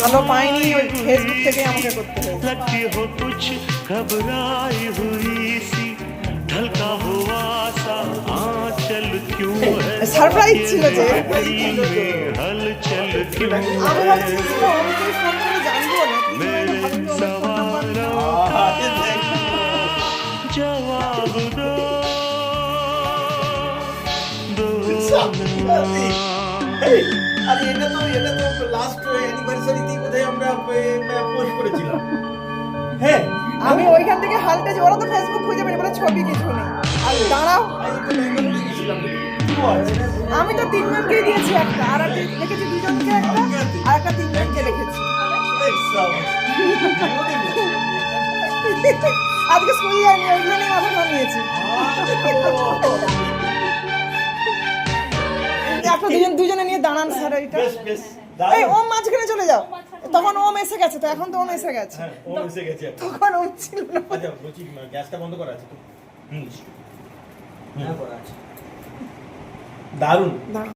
ভালো পাইনি, ওই ফেসবুক থেকে আমাকে করতে হয়েছে। लगती हो कुछ घबराई हुई सी ढलका हुआ सा आंचल क्यों है সারপ্রাইজ ছিল যে हलचल क्यों আমি ভাবছি কি ওকে ফোন করে জানবো না, मेरे सवालों का जवाब दो আরে এটা তো লাস্ট অ্যানিভার্সারিতে বোধহয় আমরা পোস্ট করেছিলাম। হ্যাঁ আমি ওইখান থেকে হালটা যে ওরা তো ফেসবুক খুঁজে পাইনি, বলে ছবি কিছু নেই। আর দাঁড়াও, আমি তো তিনজনকেই দিয়েছি একটা, আর একটা লিখেছি দুজনকে একটা, আর একটা তিনজনকে লিখেছি। আজকে স্কুল যাইনি, ওইগুলো নিয়ে মাথা নামিয়েছি। একটা দুজনে নিয়ে দাঁড়ান স্যার, ওইটা এই ওম মাঝখানে চলে যাও। তখন ওম এসে গেছে, তো এখন তো ওম এসে গেছে। হ্যাঁ ও এসে গেছে। তখন ওম ছিল না। আচ্ছা বলছি গ্যাসটা বন্ধ করা আছে তো? হুম করা আছে। দারুণ।